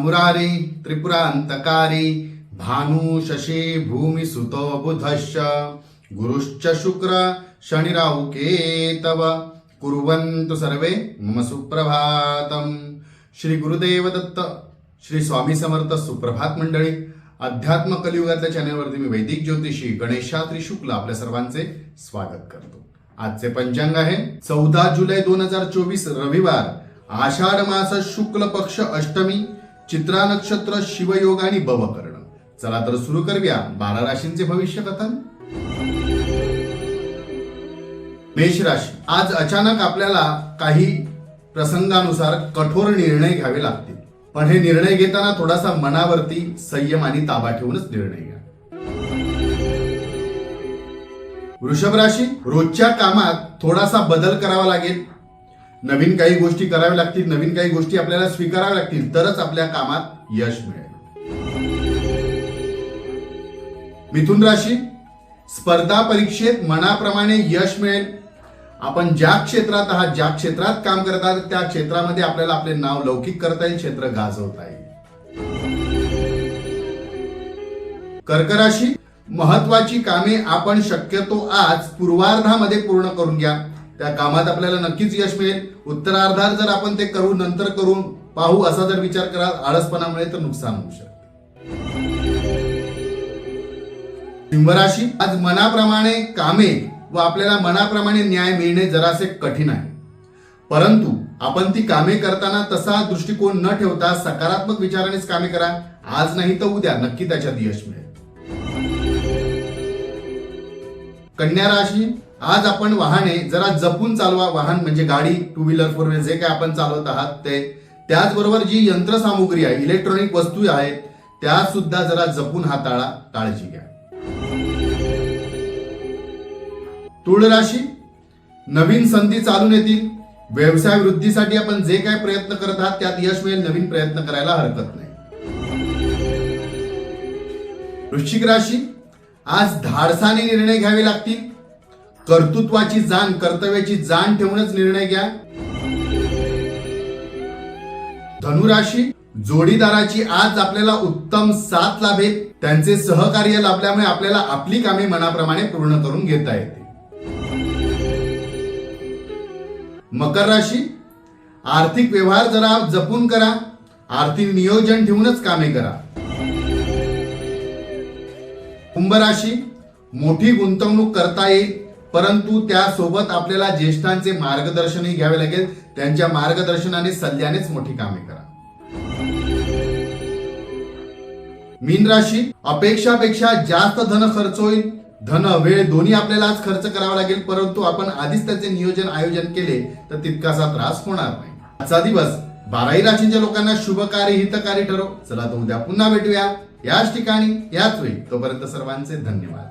मुरारी त्रिपुरांतकारी भानु शशी भूमि सुतो बुधश्च गुरुश्च शुक्र शनिराहु केतव कुर्वन्तु सर्वे मम सुप्रभातम. श्री गुरुदेव दत्त. श्री स्वामी समर्थ. सुप्रभात मंडळी. अध्यात्म कलियुगातल्या चॅनलवरती मी वैदिक ज्योतिषी गणेश शास्त्री शुक्ल आपल्या सर्वांचे स्वागत करतो. आजचे पंचांग आहे 14 जुलै 2024 रविवार, आषाढ मास शुक्ल पक्ष अष्टमी, चित्रा नक्षत्र, शिवयोग आणि बवकर्ण. चला तर सुरू करूया 12 राशींचे भविष्य कथन. मेष राशी. आज अचानक आपल्याला काही प्रसंगानुसार कठोर निर्णय घ्यावे लागतील, पण हे निर्णय घेताना थोडासा मनावरती संयम आणि ताबा ठेवूनच निर्णय घ्या. वृषभ राशी. रोजच्या कामात थोडासा बदल करावा लागेल. नवीन काही गोष्टी कराव्या लागतील, नवीन काही गोष्टी आपल्याला स्वीकाराव्या लागतील, तरच आपल्या कामात यश मिळेल. मिथुन राशी. स्पर्धा परीक्षेत मनाप्रमाणे यश मिळेल. आपण ज्या क्षेत्रात आहात, ज्या क्षेत्रात काम करत आहात, त्या क्षेत्रामध्ये आपल्याला आपले नाव लौकिक करता येईल, क्षेत्र गाजवता येईल. कर्क राशी. महत्वाची कामे आपण शक्यतो आज पूर्वार्धामध्ये पूर्ण करून घ्या. त्या कामात आपल्याला नक्कीच यश मिळेल. उत्तरार्धात जर आपण ते करू, नंतर करून पाहू असा जर विचार कराल, आळसपणामुळे तर नुकसान होऊ शकते. सिंह राशी. आज मनाप्रमाणे कामे व आपल्याला मनाप्रमाणे न्याय मिळणे जरासे कठीण आहे, परंतु आपण ती कामे करताना तसा दृष्टिकोन न ठेवता सकारात्मक विचारानेच कामे करा. आज नाही तर उद्या नक्की त्याच्यात यश मिळेल. कन्या राशी. आज आपण वाहने जरा जपून चालवा. वाहन म्हणजे गाडी, टू व्हीलर, फोर व्हीलर, जे काय आपण चालवत आहात ते. त्याचबरोबर जी यंत्रसामुग्री आहे, इलेक्ट्रॉनिक वस्तू आहेत, त्या सुद्धा जरा जपून हाताळा. काळजी घ्या. तुळ राशी. नवीन संधी चालून येतील. व्यवसाय वृद्धीसाठी आपण जे काय प्रयत्न करत आहात त्यात यश मिळेल. नवीन प्रयत्न करायला हरकत नाही. वृश्चिक राशी. आज धाडसाने निर्णय घ्यावे लागतील. कर्तृत्वाची जाण, कर्तव्याची जाण ठेवूनच निर्णय घ्या. धनुराशी. जोडीदाराची आज आपल्याला उत्तम साथ लाभेल. त्यांचे सहकार्य लाभल्यामुळे आपल्याला आपली कामे मनाप्रमाणे पूर्ण करून घेता येते. मकर राशी. आर्थिक व्यवहार जरा जपून करा. आर्थिक नियोजन ठेवूनच कामे करा. कुंभ राशी. मोठी गुंतवणूक करता येईल, परंतु त्यासोबत आपल्याला ज्येष्ठांचे मार्गदर्शनही घ्यावे लागेल. त्यांच्या मार्गदर्शनाने, सल्ल्यानेच मोठी कामे करा. मीन राशी. अपेक्षापेक्षा जास्त धन खर्च होईल. धन, वेळ दोन्ही आपल्याला आज खर्च करावा लागेल, परंतु आपण आधीच त्याचे नियोजन, आयोजन केले तर तितकासा त्रास होणार नाही. आजचा दिवस 12 राशींच्या लोकांना शुभकारी, हितकारी ठरो. चला तर उद्या पुन्हा भेटूया याच ठिकाणी, याच वेळी. तोपर्यंत सर्वांचे धन्यवाद.